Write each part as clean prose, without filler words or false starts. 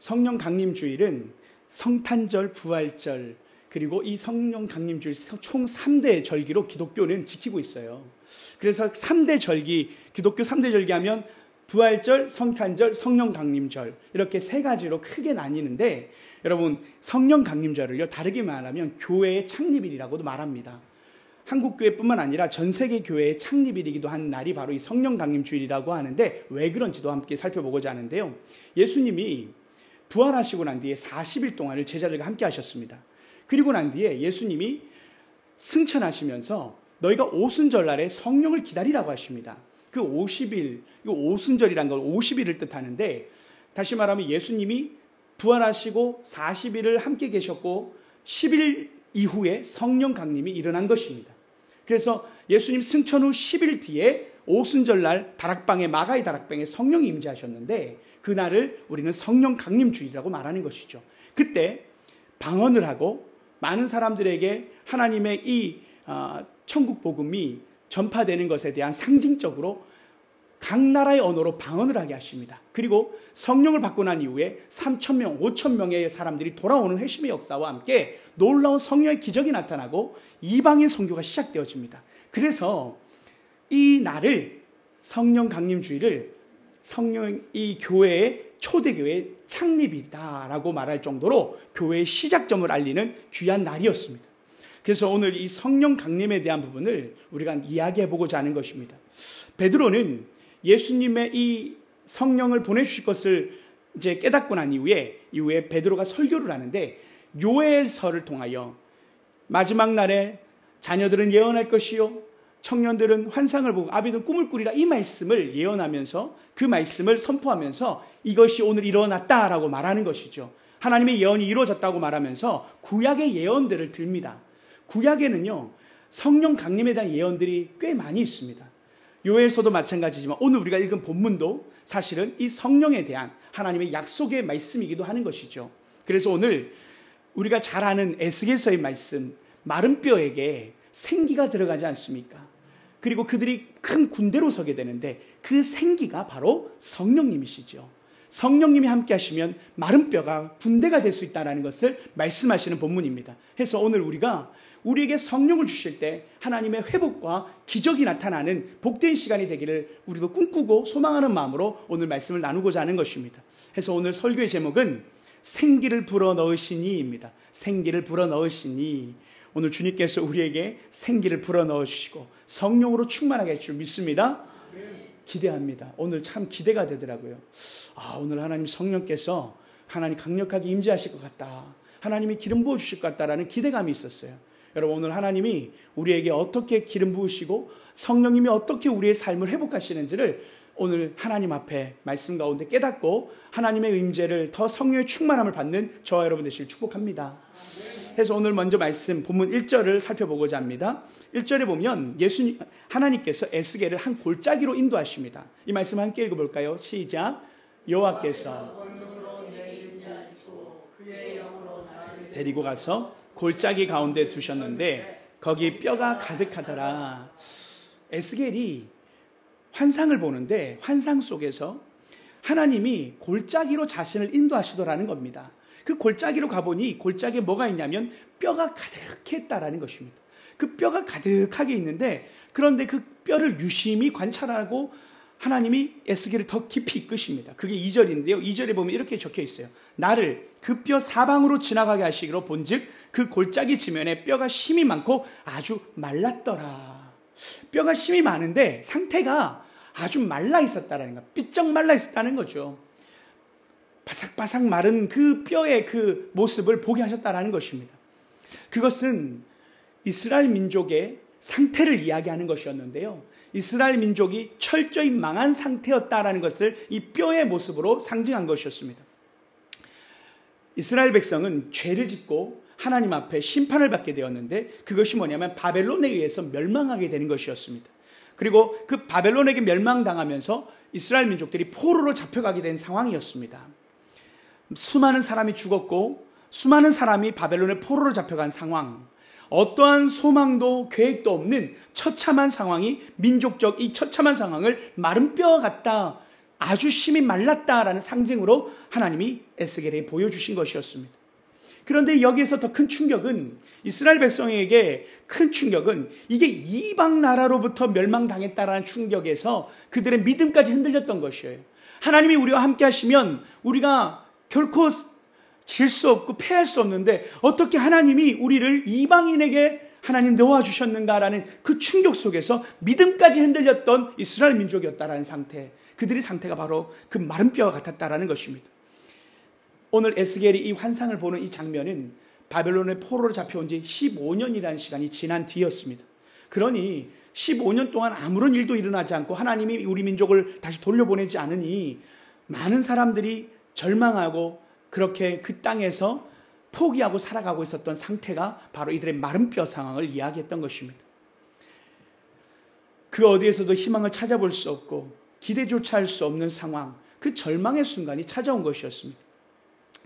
성령 강림 주일은 성탄절, 부활절, 그리고 이 성령 강림 주일 총 3대 절기로 기독교는 지키고 있어요. 그래서 3대 절기, 기독교 3대 절기 하면 부활절, 성탄절, 성령 강림절, 이렇게 세 가지로 크게 나뉘는데, 여러분 성령 강림절을요 다르게 말하면 교회의 창립일이라고도 말합니다. 한국교회뿐만 아니라 전 세계 교회의 창립일이기도 한 날이 바로 이 성령 강림 주일이라고 하는데, 왜 그런지도 함께 살펴보고자 하는데요. 예수님이 부활하시고 난 뒤에 40일 동안을 제자들과 함께 하셨습니다. 그리고 난 뒤에 예수님이 승천하시면서 너희가 오순절날에 성령을 기다리라고 하십니다. 그 50일, 이거 오순절이란 걸 50일을 뜻하는데, 다시 말하면 예수님이 부활하시고 40일을 함께 계셨고 10일 이후에 성령 강림이 일어난 것입니다. 그래서 예수님 승천 후 10일 뒤에 오순절날 다락방에, 마가의 다락방에 성령이 임재하셨는데, 그날을 우리는 성령 강림 주일이라고 말하는 것이죠. 그때 방언을 하고 많은 사람들에게 하나님의 이 천국 복음이 전파되는 것에 대한 상징적으로 각 나라의 언어로 방언을 하게 하십니다. 그리고 성령을 받고 난 이후에 3,000명, 5,000명의 사람들이 돌아오는 회심의 역사와 함께 놀라운 성령의 기적이 나타나고 이방인 선교가 시작되어집니다. 그래서 이 날을, 성령 강림 주일을 이 교회의 초대교회의 창립이다라고 말할 정도로 교회의 시작점을 알리는 귀한 날이었습니다. 그래서 오늘 이 성령 강림에 대한 부분을 우리가 이야기해보고자 하는 것입니다. 베드로는 예수님의 이 성령을 보내주실 것을 이제 깨닫고 난 이후에 베드로가 설교를 하는데, 요엘서를 통하여 마지막 날에 자녀들은 예언할 것이요, 청년들은 환상을 보고 아비들은 꿈을 꾸리라, 이 말씀을 예언하면서 그 말씀을 선포하면서 이것이 오늘 일어났다라고 말하는 것이죠. 하나님의 예언이 이루어졌다고 말하면서 구약의 예언들을 듭니다. 구약에는요 성령 강림에 대한 예언들이 꽤 많이 있습니다. 요엘서도 마찬가지지만 오늘 우리가 읽은 본문도 사실은 이 성령에 대한 하나님의 약속의 말씀이기도 하는 것이죠. 그래서 오늘 우리가 잘 아는 에스겔서의 말씀, 마른 뼈에게 생기가 들어가지 않습니까? 그리고 그들이 큰 군대로 서게 되는데 그 생기가 바로 성령님이시죠. 성령님이 함께 하시면 마른 뼈가 군대가 될 수 있다는 것을 말씀하시는 본문입니다. 해서 오늘 우리에게 성령을 주실 때 하나님의 회복과 기적이 나타나는 복된 시간이 되기를 우리도 꿈꾸고 소망하는 마음으로 오늘 말씀을 나누고자 하는 것입니다. 해서 오늘 설교의 제목은 생기를 불어넣으시니입니다. 생기를 불어넣으시니. 오늘 주님께서 우리에게 생기를 불어넣으시고 성령으로 충만하게 할 줄 믿습니다. 기대합니다. 오늘 참 기대가 되더라고요. 오늘 하나님 성령께서 하나님 강력하게 임재하실 것 같다, 하나님이 기름 부어주실 것 같다라는 기대감이 있었어요. 여러분 오늘 하나님이 우리에게 어떻게 기름 부으시고 성령님이 어떻게 우리의 삶을 회복하시는지를 오늘 하나님 앞에 말씀 가운데 깨닫고 하나님의 임재를 더 성령의 충만함을 받는 저와 여러분 되시길 축복합니다. 그래서 오늘 먼저 말씀 본문 1절을 살펴보고자 합니다. 1절에 보면 하나님께서 에스겔을 한 골짜기로 인도하십니다. 이 말씀 함께 읽어볼까요? 시작. 여호와께서 데리고 가서 골짜기 가운데 두셨는데 거기 뼈가 가득하더라. 에스겔이 환상을 보는데 환상 속에서 하나님이 골짜기로 자신을 인도하시더라는 겁니다. 그 골짜기로 가보니 골짜기에 뭐가 있냐면 뼈가 가득했다라는 것입니다. 그 뼈가 가득하게 있는데, 그런데 그 뼈를 유심히 관찰하고 하나님이 에스겔을 더 깊이 이끄십니다. 그게 2절인데요. 2절에 보면 이렇게 적혀 있어요. 나를 그 뼈 사방으로 지나가게 하시기로 본즉 그 골짜기 지면에 뼈가 심이 많고 아주 말랐더라. 뼈가 심이 많은데 상태가 아주 말라 있었다라는 거, 삐쩍 말라 있었다는 거죠. 바삭바삭 마른 그 뼈의 그 모습을 보게 하셨다라는 것입니다. 그것은 이스라엘 민족의 상태를 이야기하는 것이었는데요, 이스라엘 민족이 철저히 망한 상태였다라는 것을 이 뼈의 모습으로 상징한 것이었습니다. 이스라엘 백성은 죄를 짓고 하나님 앞에 심판을 받게 되었는데, 그것이 뭐냐면 바벨론에 의해서 멸망하게 되는 것이었습니다. 그리고 그 바벨론에게 멸망당하면서 이스라엘 민족들이 포로로 잡혀가게 된 상황이었습니다. 수많은 사람이 죽었고 수많은 사람이 바벨론의 포로로 잡혀간 상황, 어떠한 소망도 계획도 없는 처참한 상황이, 민족적 이 처참한 상황을 마른 뼈와 같다, 아주 심히 말랐다라는 상징으로 하나님이 에스겔에게 보여주신 것이었습니다. 그런데 여기에서 더 큰 충격은, 이스라엘 백성에게 큰 충격은 이게 이방 나라로부터 멸망당했다라는 충격에서 그들의 믿음까지 흔들렸던 것이에요. 하나님이 우리와 함께 하시면 우리가 결코 질 수 없고 패할 수 없는데 어떻게 하나님이 우리를 이방인에게 하나님 놓아주셨는가라는 그 충격 속에서 믿음까지 흔들렸던 이스라엘 민족이었다라는 상태, 그들의 상태가 바로 그 마른 뼈와 같았다라는 것입니다. 오늘 에스겔이 이 환상을 보는 이 장면은 바벨론의 포로로 잡혀온 지 15년이라는 시간이 지난 뒤였습니다. 그러니 15년 동안 아무런 일도 일어나지 않고 하나님이 우리 민족을 다시 돌려보내지 않으니 많은 사람들이 절망하고 그렇게 그 땅에서 포기하고 살아가고 있었던 상태가 바로 이들의 마른 뼈 상황을 이야기했던 것입니다. 그 어디에서도 희망을 찾아볼 수 없고 기대조차 할 수 없는 상황, 그 절망의 순간이 찾아온 것이었습니다.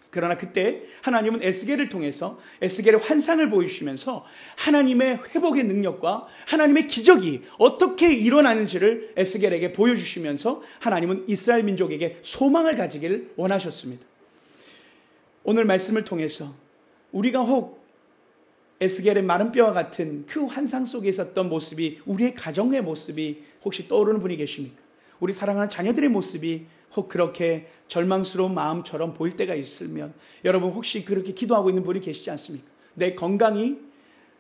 그러나 그때 하나님은 에스겔을 통해서 에스겔의 환상을 보여주시면서 하나님의 회복의 능력과 하나님의 기적이 어떻게 일어나는지를 에스겔에게 보여주시면서 하나님은 이스라엘 민족에게 소망을 가지기를 원하셨습니다. 오늘 말씀을 통해서 우리가 혹 에스겔의 마른 뼈와 같은 그 환상 속에 있었던 모습이, 우리의 가정의 모습이 혹시 떠오르는 분이 계십니까? 우리 사랑하는 자녀들의 모습이 혹 그렇게 절망스러운 마음처럼 보일 때가 있으면 여러분 혹시 그렇게 기도하고 있는 분이 계시지 않습니까? 내 건강이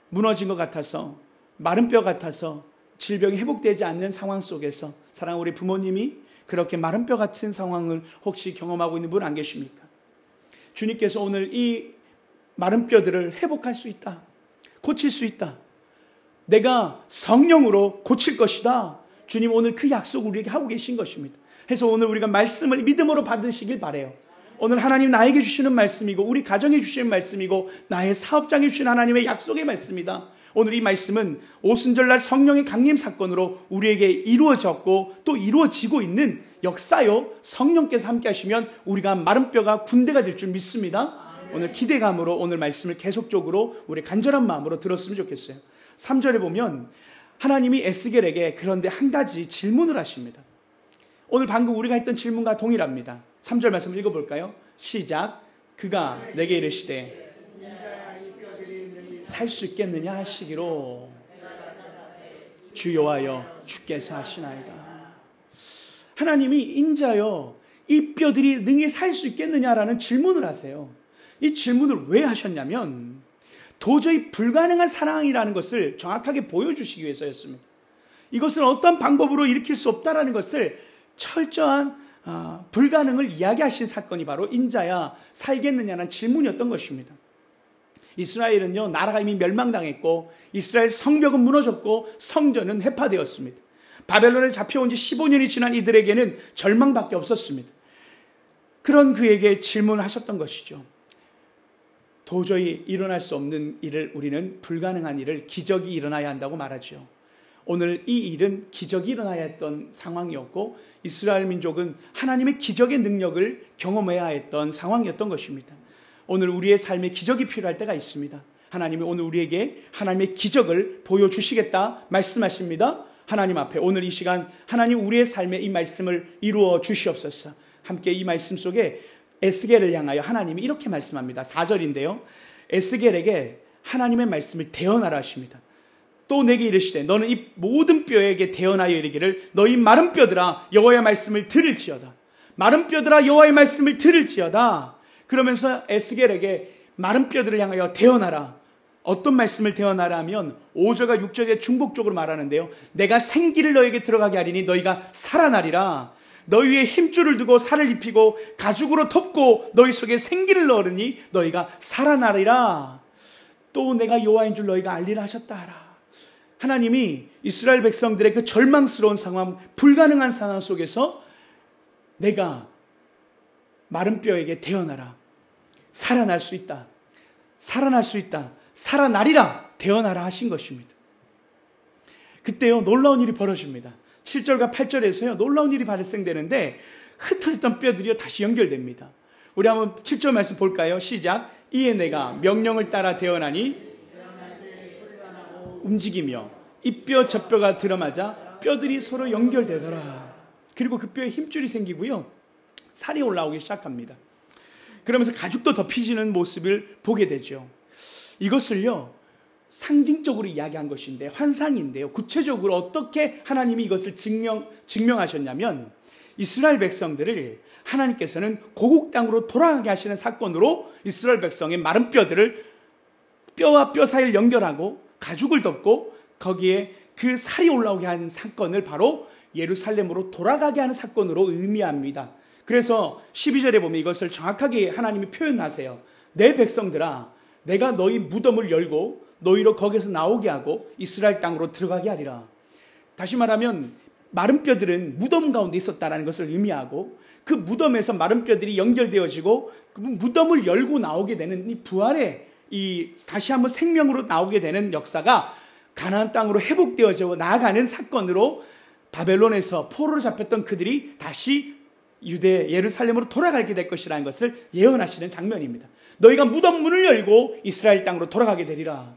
무너진 것 같아서, 마른 뼈 같아서 질병이 회복되지 않는 상황 속에서 사랑하는 우리 부모님이 그렇게 마른 뼈 같은 상황을 혹시 경험하고 있는 분 안 계십니까? 주님께서 오늘 이 마른 뼈들을 회복할 수 있다, 고칠 수 있다, 내가 성령으로 고칠 것이다, 주님 오늘 그 약속을 우리에게 하고 계신 것입니다. 해서 오늘 우리가 말씀을 믿음으로 받으시길 바라요. 오늘 하나님 나에게 주시는 말씀이고 우리 가정에 주시는 말씀이고 나의 사업장에 주신 하나님의 약속의 말씀이다. 오늘 이 말씀은 오순절날 성령의 강림 사건으로 우리에게 이루어졌고 또 이루어지고 있는 역사요. 성령께서 함께 하시면 우리가 마른 뼈가 군대가 될 줄 믿습니다. 오늘 기대감으로 오늘 말씀을 계속적으로 우리 간절한 마음으로 들었으면 좋겠어요. 3절에 보면 하나님이 에스겔에게 그런데 한 가지 질문을 하십니다. 오늘 방금 우리가 했던 질문과 동일합니다. 3절 말씀 읽어볼까요? 시작. 그가 내게 이르시되 살 수 있겠느냐 하시기로 주 여호와여 주께서 하시나이다. 하나님이 인자여 이 뼈들이 능히 살 수 있겠느냐라는 질문을 하세요. 이 질문을 왜 하셨냐면 도저히 불가능한 사랑이라는 것을 정확하게 보여주시기 위해서였습니다. 이것은 어떤 방법으로 일으킬 수 없다라는 것을 철저한 불가능을 이야기하신 사건이 바로 인자야 살겠느냐는 질문이었던 것입니다. 이스라엘은요, 나라가 이미 멸망당했고 이스라엘 성벽은 무너졌고 성전은 해파되었습니다. 바벨론에 잡혀온 지 15년이 지난 이들에게는 절망밖에 없었습니다. 그런 그에게 질문을 하셨던 것이죠. 도저히 일어날 수 없는 일을 우리는 불가능한 일을 기적이 일어나야 한다고 말하죠. 오늘 이 일은 기적이 일어나야 했던 상황이었고 이스라엘 민족은 하나님의 기적의 능력을 경험해야 했던 상황이었던 것입니다. 오늘 우리의 삶에 기적이 필요할 때가 있습니다. 하나님이 오늘 우리에게 하나님의 기적을 보여주시겠다 말씀하십니다. 하나님 앞에 오늘 이 시간 하나님 우리의 삶에 이 말씀을 이루어 주시옵소서. 함께 이 말씀 속에 에스겔을 향하여 하나님이 이렇게 말씀합니다. 4절인데요. 에스겔에게 하나님의 말씀을 대언하라 하십니다. 또 내게 이르시되 너는 이 모든 뼈에게 대언하여 이르기를 너희 마른 뼈들아 여호와의 말씀을 들을지어다. 마른 뼈들아 여호와의 말씀을 들을지어다. 그러면서 에스겔에게 마른 뼈들을 향하여 대언하라. 어떤 말씀을 대언하라 하면 5절과 6절에 중복적으로 말하는데요. 내가 생기를 너에게 들어가게 하리니 너희가 살아나리라. 너희 위에 힘줄을 두고 살을 입히고 가죽으로 덮고 너희 속에 생기를 넣으니 너희가 살아나리라. 또 내가 여호와인 줄 너희가 알리라 하셨다 하라. 하나님이 이스라엘 백성들의 그 절망스러운 상황, 불가능한 상황 속에서 내가 마른 뼈에게 대언하라. 살아날 수 있다. 살아날 수 있다. 살아나리라. 대언하라 하신 것입니다. 그때요 놀라운 일이 벌어집니다. 7절과 8절에서요 놀라운 일이 발생되는데 흩어졌던 뼈들이 다시 연결됩니다. 우리 한번 7절 말씀 볼까요? 시작. 이에 내가 명령을 따라 대언하니 움직이며 이 뼈 저 뼈가 들어맞아 뼈들이 서로 연결되더라. 그리고 그 뼈에 힘줄이 생기고요. 살이 올라오기 시작합니다. 그러면서 가죽도 덮이지는 모습을 보게 되죠. 이것을요, 상징적으로 이야기한 것인데, 환상인데요. 구체적으로 어떻게 하나님이 이것을 증명하셨냐면, 이스라엘 백성들을 하나님께서는 고국 땅으로 돌아가게 하시는 사건으로 이스라엘 백성의 마른 뼈들을 뼈와 뼈 사이를 연결하고 가죽을 덮고 거기에 그 살이 올라오게 하는 사건을 바로 예루살렘으로 돌아가게 하는 사건으로 의미합니다. 그래서 12절에 보면 이것을 정확하게 하나님이 표현하세요. 내 백성들아, 내가 너희 무덤을 열고 너희로 거기서 나오게 하고 이스라엘 땅으로 들어가게 하리라. 다시 말하면 마른 뼈들은 무덤 가운데 있었다는 것을 의미하고, 그 무덤에서 마른 뼈들이 연결되어지고 그 무덤을 열고 나오게 되는 이 부활의 다시 한번 생명으로 나오게 되는 역사가 가나안 땅으로 회복되어져 나아가는 사건으로, 바벨론에서 포로로 잡혔던 그들이 다시 유대 예루살렘으로 돌아가게 될 것이라는 것을 예언하시는 장면입니다. 너희가 무덤 문을 열고 이스라엘 땅으로 돌아가게 되리라.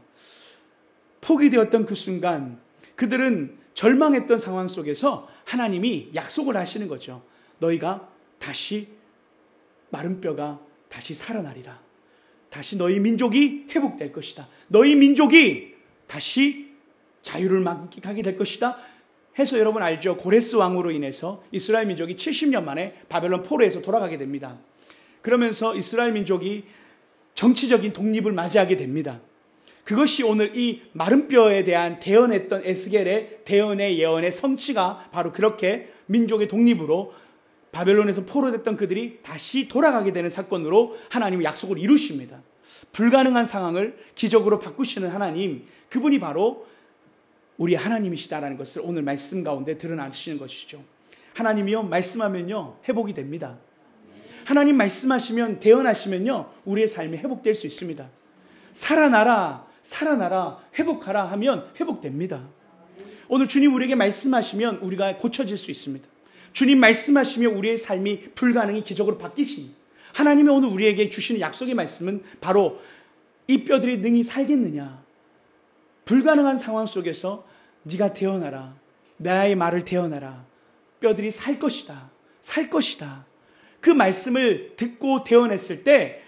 포기되었던 그 순간 그들은 절망했던 상황 속에서 하나님이 약속을 하시는 거죠. 너희가 다시, 마른 뼈가 다시 살아나리라. 다시 너희 민족이 회복될 것이다. 너희 민족이 다시 자유를 만끽하게 될 것이다 해서, 여러분 알죠? 고레스 왕으로 인해서 이스라엘 민족이 70년 만에 바벨론 포로에서 돌아가게 됩니다. 그러면서 이스라엘 민족이 정치적인 독립을 맞이하게 됩니다. 그것이 오늘 이 마른 뼈에 대한 대언했던 에스겔의 대언의 예언의 성취가 바로 그렇게 민족의 독립으로 바벨론에서 포로됐던 그들이 다시 돌아가게 되는 사건으로 하나님이 약속을 이루십니다. 불가능한 상황을 기적으로 바꾸시는 하나님, 그분이 바로 우리 하나님이시다라는 것을 오늘 말씀 가운데 드러나시는 것이죠. 하나님이요, 말씀하면요 회복이 됩니다. 하나님 말씀하시면, 대언하시면요 우리의 삶이 회복될 수 있습니다. 살아나라, 살아나라, 회복하라 하면 회복됩니다. 오늘 주님 우리에게 말씀하시면 우리가 고쳐질 수 있습니다. 주님 말씀하시면 우리의 삶이 불가능이 기적으로 바뀌십니다. 하나님이 오늘 우리에게 주시는 약속의 말씀은 바로 이 뼈들이 능히 살겠느냐, 불가능한 상황 속에서 네가 태어나라, 나의 말을 태어나라, 뼈들이 살 것이다, 살 것이다. 그 말씀을 듣고 태어났을 때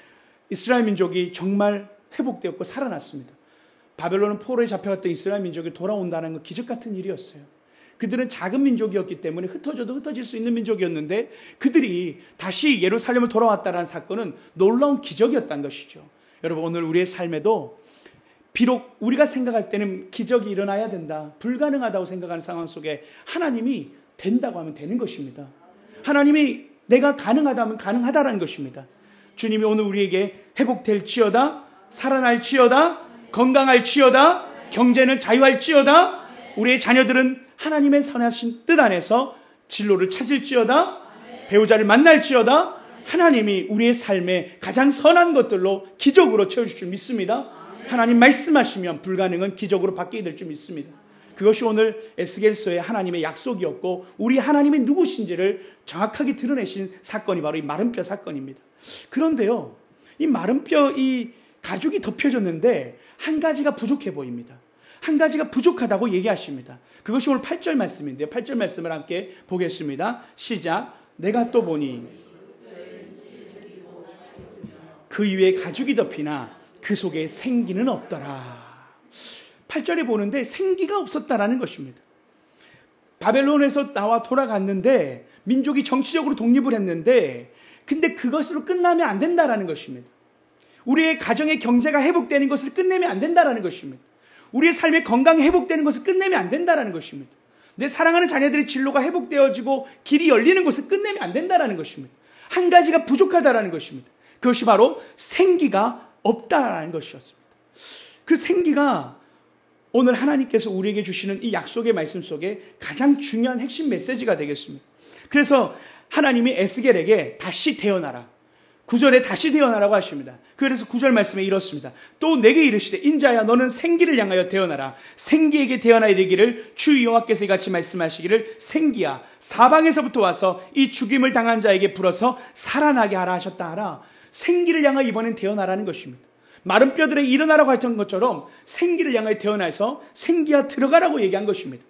이스라엘 민족이 정말 회복되었고 살아났습니다. 바벨론 포로에 잡혀갔던 이스라엘 민족이 돌아온다는 건 기적 같은 일이었어요. 그들은 작은 민족이었기 때문에 흩어져도 흩어질 수 있는 민족이었는데, 그들이 다시 예루살렘을 돌아왔다는 사건은 놀라운 기적이었다는 것이죠. 여러분, 오늘 우리의 삶에도 비록 우리가 생각할 때는 기적이 일어나야 된다, 불가능하다고 생각하는 상황 속에 하나님이 된다고 하면 되는 것입니다. 하나님이 내가 가능하다면 가능하다라는 것입니다. 주님이 오늘 우리에게 회복될지어다, 살아날지어다, 건강할지어다, 경제는 자유할지어다, 우리의 자녀들은 하나님의 선하신 뜻 안에서 진로를 찾을지어다, 배우자를 만날지어다, 하나님이 우리의 삶에 가장 선한 것들로 기적으로 채워줄 줄 믿습니다. 하나님 말씀하시면 불가능은 기적으로 바뀌게 될 줄 믿습니다. 그것이 오늘 에스겔서의 하나님의 약속이었고, 우리 하나님이 누구신지를 정확하게 드러내신 사건이 바로 이 마른 뼈 사건입니다. 그런데요, 이 마른 뼈, 이 가죽이 덮여졌는데 한 가지가 부족해 보입니다. 한 가지가 부족하다고 얘기하십니다. 그것이 오늘 8절 말씀인데요. 8절 말씀을 함께 보겠습니다. 시작. 내가 또 보니 그 위에 가죽이 덮이나 그 속에 생기는 없더라. 8절에 보는데 생기가 없었다라는 것입니다. 바벨론에서 나와 돌아갔는데, 민족이 정치적으로 독립을 했는데, 근데 그것으로 끝나면 안 된다라는 것입니다. 우리의 가정의 경제가 회복되는 것을 끝내면 안 된다라는 것입니다. 우리의 삶의 건강이 회복되는 것을 끝내면 안 된다라는 것입니다. 내 사랑하는 자녀들의 진로가 회복되어지고 길이 열리는 것을 끝내면 안 된다라는 것입니다. 한 가지가 부족하다라는 것입니다. 그것이 바로 생기가 없다라는 것이었습니다. 그 생기가 오늘 하나님께서 우리에게 주시는 이 약속의 말씀 속에 가장 중요한 핵심 메시지가 되겠습니다. 그래서 하나님이 에스겔에게 다시 태어나라, 9절에 다시 태어나라고 하십니다. 그래서 9절 말씀에 이렇습니다. 또 내게 이르시되 인자야 너는 생기를 향하여 태어나라. 생기에게 태어나 이르기를 주 여호와께서 이같이 말씀하시기를 생기야 사방에서부터 와서 이 죽임을 당한 자에게 불어서 살아나게 하라 하셨다 하라. 생기를 향하여 이번엔 태어나라는 것입니다. 마른 뼈들에 일어나라고 했던 것처럼 생기를 향하여 태어나서 생기야 들어가라고 얘기한 것입니다.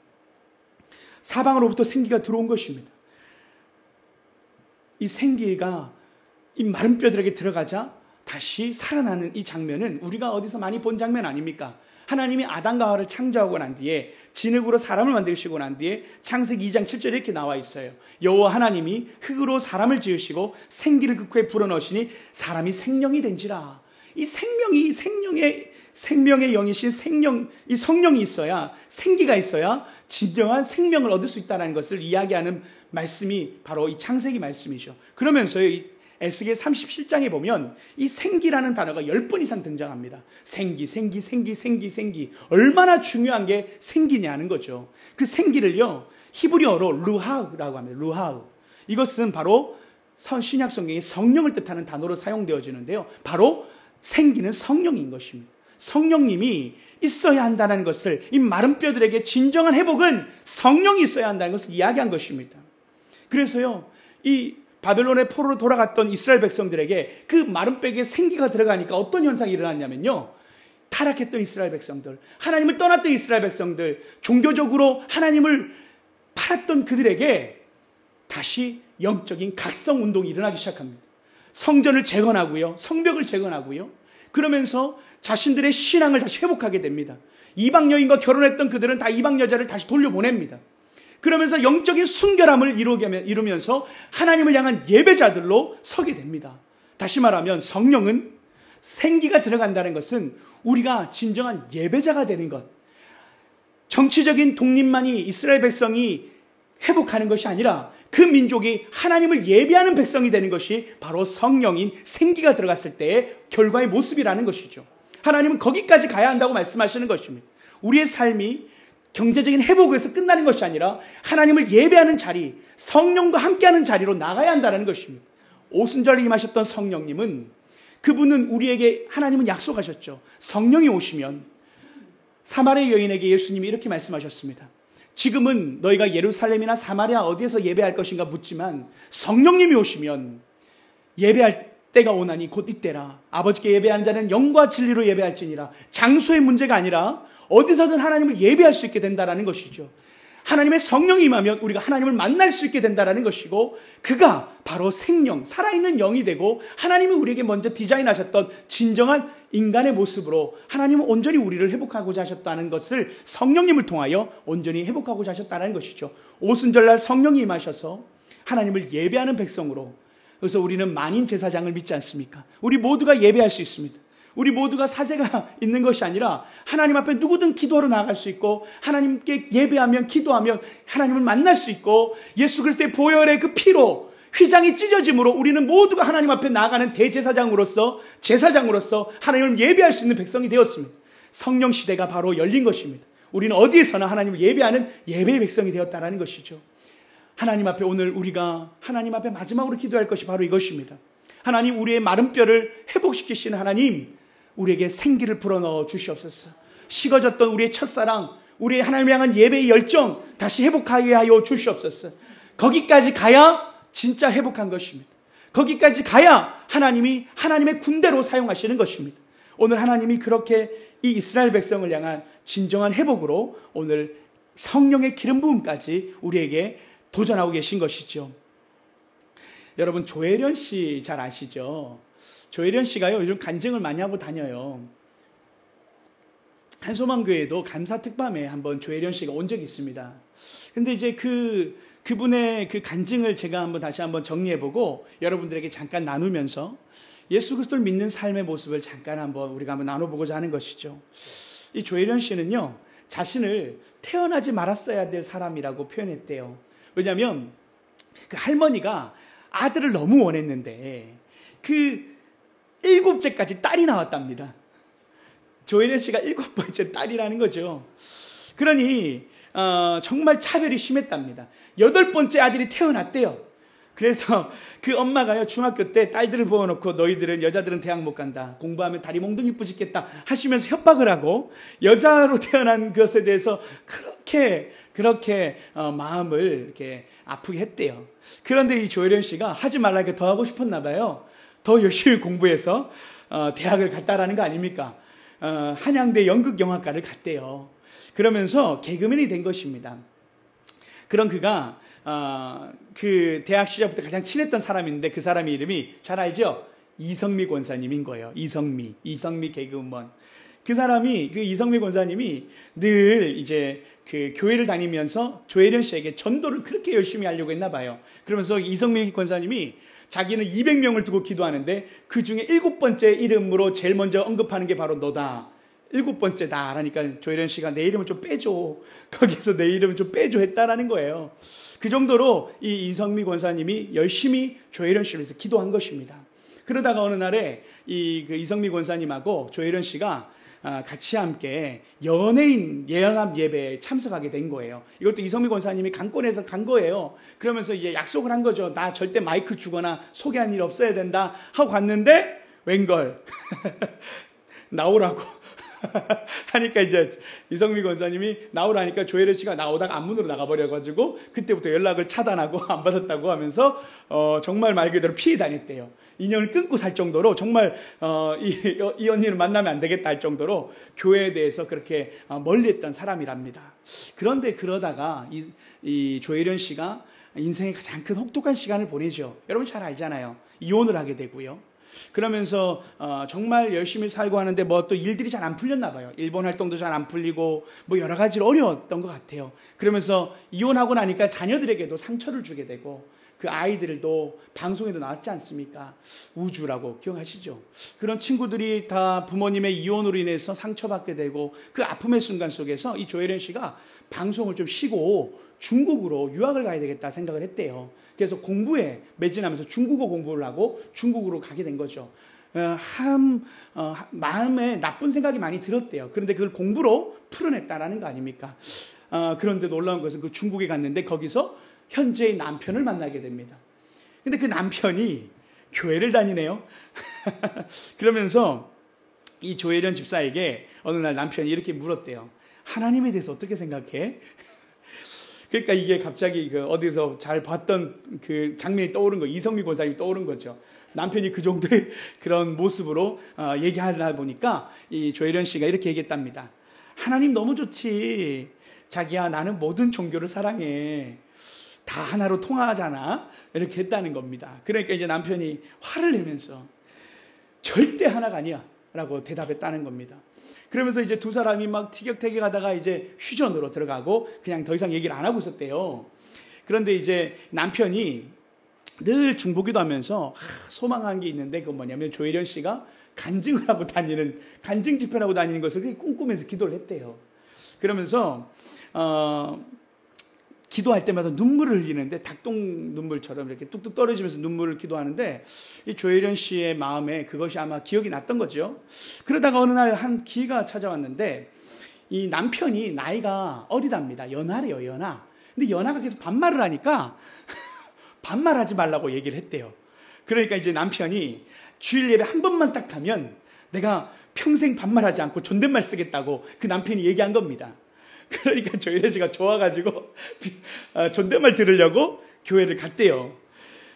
사방으로부터 생기가 들어온 것입니다. 이 생기가 이 마른 뼈들에게 들어가자 다시 살아나는 이 장면은 우리가 어디서 많이 본 장면 아닙니까? 하나님이 아담과 하와를 창조하고 난 뒤에 진흙으로 사람을 만드시고 난 뒤에 창세기 2장 7절에 이렇게 나와 있어요. 여호와 하나님이 흙으로 사람을 지으시고 생기를 그 코에 불어넣으시니 사람이 생명이 된지라. 이 생명이 생명의 영이신 이 성령이 있어야, 생기가 있어야 진정한 생명을 얻을 수 있다는 것을 이야기하는 말씀이 바로 이 창세기 말씀이죠. 그러면서 이 에스겔 37장에 보면 이 생기라는 단어가 10번 이상 등장합니다. 생기. 얼마나 중요한 게 생기냐는 거죠. 그 생기를요, 히브리어로 루하우라고 합니다. 루하우. 이것은 바로 신약 성경에 성령을 뜻하는 단어로 사용되어지는데요. 바로 생기는 성령인 것입니다. 성령님이 있어야 한다는 것을, 이 마른 뼈들에게 진정한 회복은 성령이 있어야 한다는 것을 이야기한 것입니다. 그래서요, 이 바벨론의 포로로 돌아갔던 이스라엘 백성들에게 그 마른 뼈에 생기가 들어가니까 어떤 현상이 일어났냐면요, 타락했던 이스라엘 백성들, 하나님을 떠났던 이스라엘 백성들, 종교적으로 하나님을 팔았던 그들에게 다시 영적인 각성 운동이 일어나기 시작합니다. 성전을 재건하고요, 성벽을 재건하고요, 그러면서 자신들의 신앙을 다시 회복하게 됩니다. 이방 여인과 결혼했던 그들은 다 이방 여자를 다시 돌려보냅니다. 그러면서 영적인 순결함을 이루면서 하나님을 향한 예배자들로 서게 됩니다. 다시 말하면 성령은, 생기가 들어간다는 것은 우리가 진정한 예배자가 되는 것, 정치적인 독립만이 이스라엘 백성이 회복하는 것이 아니라 그 민족이 하나님을 예배하는 백성이 되는 것이 바로 성령인 생기가 들어갔을 때의 결과의 모습이라는 것이죠. 하나님은 거기까지 가야 한다고 말씀하시는 것입니다. 우리의 삶이 경제적인 회복에서 끝나는 것이 아니라 하나님을 예배하는 자리, 성령과 함께하는 자리로 나가야 한다는 것입니다. 오순절에 임하셨던 성령님은, 그분은 우리에게, 하나님은 약속하셨죠. 성령이 오시면, 사마리아 여인에게 예수님이 이렇게 말씀하셨습니다. 지금은 너희가 예루살렘이나 사마리아 어디에서 예배할 것인가 묻지만 성령님이 오시면 예배할 때가 오나니 곧 이때라. 아버지께 예배하는 자는 영과 진리로 예배할지니라. 장소의 문제가 아니라 어디서든 하나님을 예배할 수 있게 된다는 것이죠. 하나님의 성령이 임하면 우리가 하나님을 만날 수 있게 된다는 것이고, 그가 바로 생명, 살아있는 영이 되고 하나님이 우리에게 먼저 디자인하셨던 진정한 인간의 모습으로 하나님은 온전히 우리를 회복하고자 하셨다는 것을 성령님을 통하여 온전히 회복하고자 하셨다는 것이죠. 오순절날 성령이 임하셔서 하나님을 예배하는 백성으로, 그래서 우리는 만인 제사장을 믿지 않습니까? 우리 모두가 예배할 수 있습니다. 우리 모두가 사제가 있는 것이 아니라 하나님 앞에 누구든 기도하러 나갈 수 있고, 하나님께 예배하면, 기도하면 하나님을 만날 수 있고, 예수 그리스도의 보혈의 그 피로 휘장이 찢어짐으로 우리는 모두가 하나님 앞에 나가는 대제사장으로서, 제사장으로서 하나님을 예배할 수 있는 백성이 되었습니다. 성령 시대가 바로 열린 것입니다. 우리는 어디에서나 하나님을 예배하는 예배의 백성이 되었다는 것이죠. 하나님 앞에 오늘 우리가 하나님 앞에 마지막으로 기도할 것이 바로 이것입니다. 하나님, 우리의 마른 뼈를 회복시키시는 하나님, 우리에게 생기를 불어넣어 주시옵소서. 식어졌던 우리의 첫사랑, 우리의 하나님을 향한 예배의 열정 다시 회복하게 하여 주시옵소서. 거기까지 가야 진짜 회복한 것입니다. 거기까지 가야 하나님이 하나님의 군대로 사용하시는 것입니다. 오늘 하나님이 그렇게 이 이스라엘 백성을 향한 진정한 회복으로 오늘 성령의 기름 부음까지 우리에게 도전하고 계신 것이죠. 여러분, 조혜련 씨 잘 아시죠? 조혜련 씨가요, 요즘 간증을 많이 하고 다녀요. 한소망교회도 감사 특밤에 한번 조혜련 씨가 온 적이 있습니다. 근데 이제 그분의 그 간증을 제가 다시 한번 정리해보고 여러분들에게 잠깐 나누면서 예수 그리스도를 믿는 삶의 모습을 잠깐 우리가 한번 나눠보고자 하는 것이죠. 이 조혜련 씨는요, 자신을 태어나지 말았어야 될 사람이라고 표현했대요. 왜냐하면 그 할머니가 아들을 너무 원했는데 그 7째까지 딸이 나왔답니다. 조혜련 씨가 7번째 딸이라는 거죠. 그러니 정말 차별이 심했답니다. 8번째 아들이 태어났대요. 그래서 그 엄마가요, 중학교 때 딸들을 부어놓고 너희들은, 여자들은 대학 못 간다, 공부하면 다리 몽둥이 부짓겠다 하시면서 협박을 하고, 여자로 태어난 것에 대해서 그렇게 마음을 이렇게 아프게 했대요. 그런데 이 조혜련 씨가 하지 말라니까 더 하고 싶었나 봐요. 더 열심히 공부해서 대학을 갔다라는 거 아닙니까? 한양대 연극영화과를 갔대요. 그러면서 개그맨이 된 것입니다. 그런 그가 그 대학 시절부터 가장 친했던 사람이 있는데 그 사람의 이름이 잘 알죠? 이성미 권사님인 거예요. 이성미 개그우먼. 그 사람이, 그 이성미 권사님이 늘 이제 그 교회를 다니면서 조혜련 씨에게 전도를 그렇게 열심히 하려고 했나 봐요. 그러면서 이성미 권사님이 자기는 200명을 두고 기도하는데 그 중에 7번째 이름으로 제일 먼저 언급하는 게 바로 너다. 7번째다. 라니까 조혜련 씨가 내 이름을 좀 빼줘. 거기서 내 이름을 좀 빼줘 했다라는 거예요. 그 정도로 이 이성미 권사님이 열심히 조혜련 씨를 위해서 기도한 것입니다. 그러다가 어느 날에 그 이성미 권사님하고 조혜련 씨가 같이 함께 연예인 예언합 예배에 참석하게 된 거예요. 이것도 이성미 권사님이 강권해서 간 거예요. 그러면서 이제 약속을 한 거죠. 나 절대 마이크 주거나 소개한 일 없어야 된다 하고 갔는데 웬걸 나오라고 하니까 이제 이성미 권사님이 나오라니까 조혜련 씨가 나오다가 앞문으로 나가버려가지고 그때부터 연락을 차단하고 안 받았다고 하면서 정말 말 그대로 피해 다녔대요. 인연을 끊고 살 정도로 정말 이 언니를 만나면 안 되겠다 할 정도로 교회에 대해서 그렇게 멀리했던 사람이랍니다. 그런데 그러다가 이 조혜련 씨가 인생의 가장 큰 혹독한 시간을 보내죠. 여러분 잘 알잖아요. 이혼을 하게 되고요. 그러면서 정말 열심히 살고 하는데 뭐 또 일들이 잘 안 풀렸나 봐요. 일본 활동도 잘 안 풀리고 뭐 여러 가지로 어려웠던 것 같아요. 그러면서 이혼하고 나니까 자녀들에게도 상처를 주게 되고 그 아이들도 방송에도 나왔지 않습니까? 우주라고 기억하시죠? 그런 친구들이 다 부모님의 이혼으로 인해서 상처받게 되고 그 아픔의 순간 속에서 이 조혜련 씨가 방송을 좀 쉬고 중국으로 유학을 가야 되겠다 생각을 했대요. 그래서 공부에 매진하면서 중국어 공부를 하고 중국으로 가게 된 거죠. 마음에 나쁜 생각이 많이 들었대요. 그런데 그걸 공부로 풀어냈다라는 거 아닙니까? 그런데 놀라운 것은 그 중국에 갔는데 거기서 현재의 남편을 만나게 됩니다. 근데 그 남편이 교회를 다니네요. 그러면서 이 조혜련 집사에게 어느 날 남편이 이렇게 물었대요. 하나님에 대해서 어떻게 생각해? 그러니까 이게 갑자기 어디서 잘 봤던 그 장면이 떠오른 거, 이성미 권사님이 떠오른 거죠. 남편이 그 정도의 그런 모습으로 얘기하다 보니까 이 조혜련 씨가 이렇게 얘기했답니다. 하나님 너무 좋지. 자기야, 나는 모든 종교를 사랑해. 다 하나로 통하잖아. 이렇게 했다는 겁니다. 그러니까 이제 남편이 화를 내면서 절대 하나가 아니야 라고 대답했다는 겁니다. 그러면서 이제 두 사람이 막 티격태격하다가 이제 휴전으로 들어가고 그냥 더 이상 얘기를 안 하고 있었대요. 그런데 이제 남편이 늘 중보기도 하면서 소망한 게 있는데 그건 뭐냐면 조혜련 씨가 간증을 하고 다니는, 간증 집회하고 다니는 것을 그렇게 꿈꾸면서 기도를 했대요. 그러면서 기도할 때마다 눈물을 흘리는데 닭똥 눈물처럼 이렇게 뚝뚝 떨어지면서 눈물을 기도하는데 이 조혜련 씨의 마음에 그것이 아마 기억이 났던 거죠. 그러다가 어느 날 한 기회가 찾아왔는데 이 남편이 나이가 어리답니다. 연하래요, 연하. 근데 연하가 계속 반말을 하니까 반말하지 말라고 얘기를 했대요. 그러니까 이제 남편이 주일 예배 한 번만 딱 가면 내가 평생 반말하지 않고 존댓말 쓰겠다고 그 남편이 얘기한 겁니다. 그러니까 조혜련 씨가 좋아가지고 존댓말 들으려고 교회를 갔대요.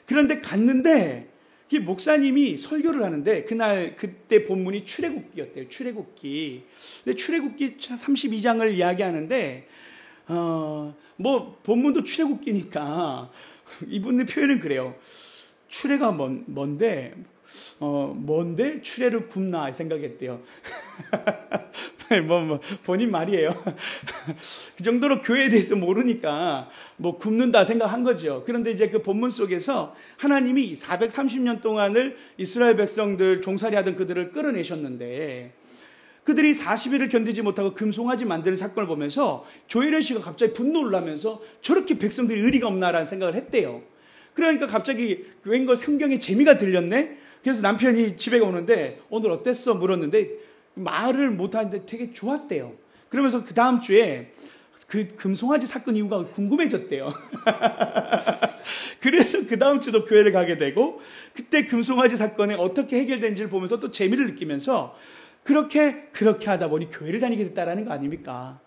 그런데 갔는데 이 목사님이 설교를 하는데 그때 본문이 출애굽기였대요. 출애굽기. 근데 출애굽기 32장을 이야기하는데 뭐 본문도 출애굽기니까 이분의 표현은 그래요. 출애가 뭔데 출애를 굽나 생각했대요. 뭐 본인 말이에요. 그 정도로 교회에 대해서 모르니까 뭐 굽는다 생각한 거죠. 그런데 이제 그 본문 속에서 하나님이 430년 동안을 이스라엘 백성들 종살이하던 그들을 끌어내셨는데 그들이 40일을 견디지 못하고 금송아지 만드는 사건을 보면서 조혜련 씨가 갑자기 분노를 하면서 저렇게 백성들이 의리가 없나라는 생각을 했대요. 그러니까 갑자기 웬걸 성경에 재미가 들렸네. 그래서 남편이 집에 오는데 오늘 어땠어? 물었는데 말을 못하는데 되게 좋았대요. 그러면서 그 다음 주에 그 금송아지 사건 이유가 궁금해졌대요. 그래서 그 다음 주도 교회를 가게 되고 그때 금송아지 사건이 어떻게 해결된지를 보면서 또 재미를 느끼면서 그렇게 하다 보니 교회를 다니게 됐다라는 거 아닙니까?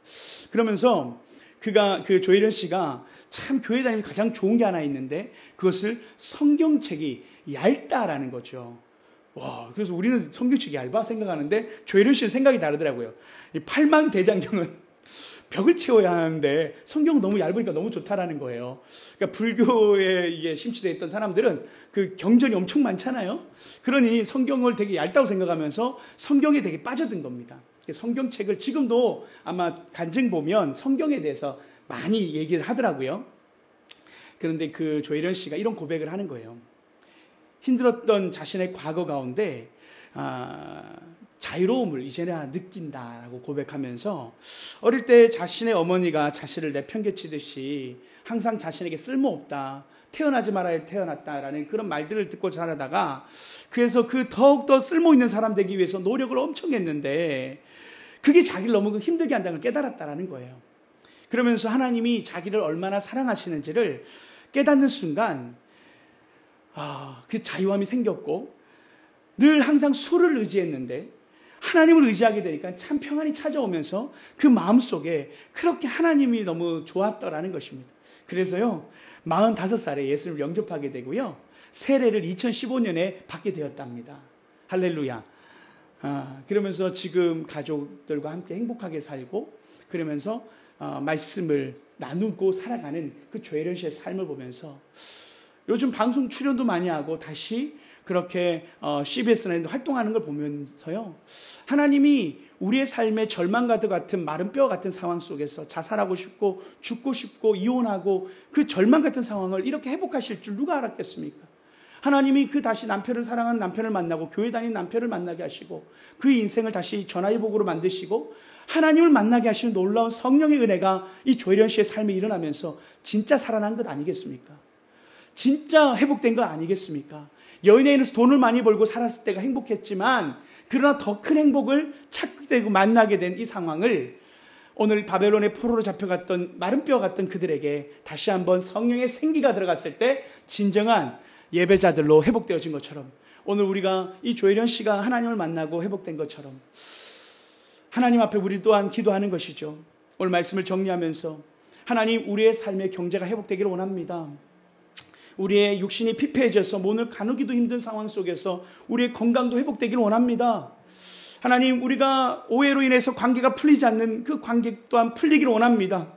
그러면서 그 조혜련 씨가 참 교회 다니면 가장 좋은 게 하나 있는데 그것을 성경책이 얇다라는 거죠. 와, 그래서 우리는 성경책이 얇아 생각하는데 조혜련 씨는 생각이 다르더라고요. 이 팔만대장경은 벽을 채워야 하는데 성경 너무 얇으니까 너무 좋다라는 거예요. 그러니까 불교에 이게 심취되어 있던 사람들은 그 경전이 엄청 많잖아요. 그러니 성경을 되게 얇다고 생각하면서 성경에 되게 빠져든 겁니다. 성경책을 지금도 아마 간증 보면 성경에 대해서 많이 얘기를 하더라고요. 그런데 그 조혜련 씨가 이런 고백을 하는 거예요. 힘들었던 자신의 과거 가운데 자유로움을 이제야 느낀다라고 고백하면서 어릴 때 자신의 어머니가 자신을 내팽개치듯이 항상 자신에게 쓸모없다, 태어나지 말아야 태어났다라는 그런 말들을 듣고 자라다가 그래서 그 더욱더 쓸모있는 사람 되기 위해서 노력을 엄청 했는데 그게 자기를 너무 힘들게 한다는 걸 깨달았다라는 거예요. 그러면서 하나님이 자기를 얼마나 사랑하시는지를 깨닫는 순간 그 자유함이 생겼고 늘 항상 수를 의지했는데 하나님을 의지하게 되니까 참 평안이 찾아오면서 그 마음속에 그렇게 하나님이 너무 좋았더라는 것입니다. 그래서요 45살에 예수님을 영접하게 되고요 세례를 2015년에 받게 되었답니다. 할렐루야. 그러면서 지금 가족들과 함께 행복하게 살고 그러면서 말씀을 나누고 살아가는 그 조혜련 씨의 삶을 보면서 요즘 방송 출연도 많이 하고 다시 그렇게 CBS나 활동하는 걸 보면서요 하나님이 우리의 삶의 절망과 같은 마른 뼈 같은 상황 속에서 자살하고 싶고 죽고 싶고 이혼하고 그 절망 같은 상황을 이렇게 회복하실 줄 누가 알았겠습니까? 하나님이 그 다시 남편을 사랑하는 남편을 만나고 교회 다니는 남편을 만나게 하시고 그 인생을 다시 전화위복으로 만드시고 하나님을 만나게 하시는 놀라운 성령의 은혜가 이 조혜련 씨의 삶에 일어나면서 진짜 살아난 것 아니겠습니까? 진짜 회복된 것 아니겠습니까? 연예인으로서 돈을 많이 벌고 살았을 때가 행복했지만 그러나 더 큰 행복을 찾게 되고 만나게 된 이 상황을 오늘 바벨론의 포로로 잡혀갔던 마른 뼈 같던 그들에게 다시 한번 성령의 생기가 들어갔을 때 진정한 예배자들로 회복되어진 것처럼 오늘 우리가 이 조혜련 씨가 하나님을 만나고 회복된 것처럼 하나님 앞에 우리 또한 기도하는 것이죠. 오늘 말씀을 정리하면서 하나님 우리의 삶의 경제가 회복되기를 원합니다. 우리의 육신이 피폐해져서 몸을 가누기도 힘든 상황 속에서 우리의 건강도 회복되기를 원합니다. 하나님 우리가 오해로 인해서 관계가 풀리지 않는 그 관계 또한 풀리기를 원합니다.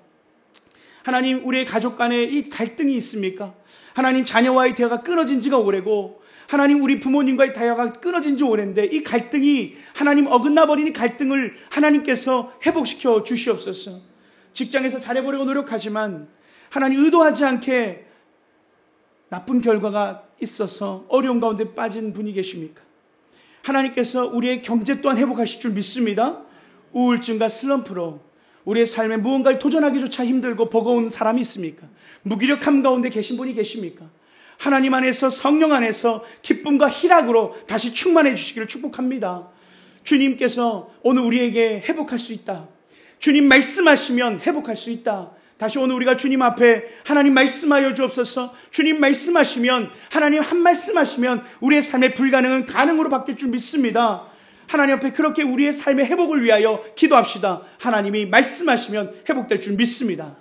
하나님 우리의 가족 간에 이 갈등이 있습니까? 하나님 자녀와의 대화가 끊어진 지가 오래고 하나님 우리 부모님과의 대화가 끊어진 지 오래인데 이 갈등이 하나님 어긋나버린 이 갈등을 하나님께서 회복시켜 주시옵소서. 직장에서 잘해보려고 노력하지만 하나님 의도하지 않게 나쁜 결과가 있어서 어려운 가운데 빠진 분이 계십니까? 하나님께서 우리의 경제 또한 회복하실 줄 믿습니다. 우울증과 슬럼프로 우리의 삶에 무언가를 도전하기조차 힘들고 버거운 사람이 있습니까? 무기력함 가운데 계신 분이 계십니까? 하나님 안에서 성령 안에서 기쁨과 희락으로 다시 충만해 주시기를 축복합니다. 주님께서 오늘 우리에게 회복할 수 있다. 주님 말씀하시면 회복할 수 있다. 다시 오늘 우리가 주님 앞에 하나님 말씀하여 주옵소서. 주님 말씀하시면 하나님 한 말씀하시면 우리의 삶의 불가능은 가능으로 바뀔 줄 믿습니다. 하나님 앞에 그렇게 우리의 삶의 회복을 위하여 기도합시다. 하나님이 말씀하시면 회복될 줄 믿습니다.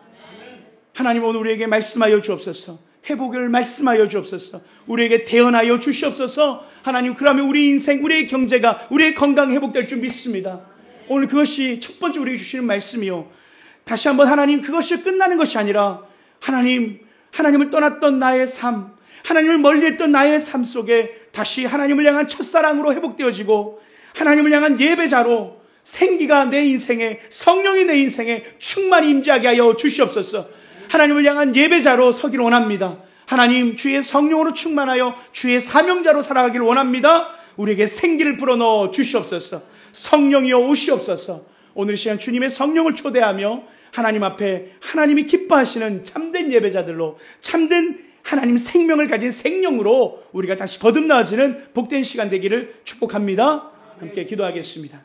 하나님 오늘 우리에게 말씀하여 주옵소서. 회복을 말씀하여 주옵소서. 우리에게 대언하여 주시옵소서. 하나님 그러면 우리 인생, 우리의 경제가, 우리의 건강 회복될 줄 믿습니다. 오늘 그것이 첫 번째 우리에게 주시는 말씀이요. 다시 한번 하나님 그것이 끝나는 것이 아니라 하나님을 떠났던 나의 삶, 하나님을 멀리했던 나의 삶 속에 다시 하나님을 향한 첫사랑으로 회복되어지고 하나님을 향한 예배자로 생기가 내 인생에, 성령이 내 인생에 충만히 임재하게 하여 주시옵소서. 하나님을 향한 예배자로 서기를 원합니다. 하나님 주의 성령으로 충만하여 주의 사명자로 살아가기를 원합니다. 우리에게 생기를 불어넣어 주시옵소서. 성령이여 오시옵소서. 오늘 이 시간 주님의 성령을 초대하며 하나님 앞에 하나님이 기뻐하시는 참된 예배자들로 참된 하나님 생명을 가진 생명으로 우리가 다시 거듭나어지는 복된 시간 되기를 축복합니다. 함께 기도하겠습니다.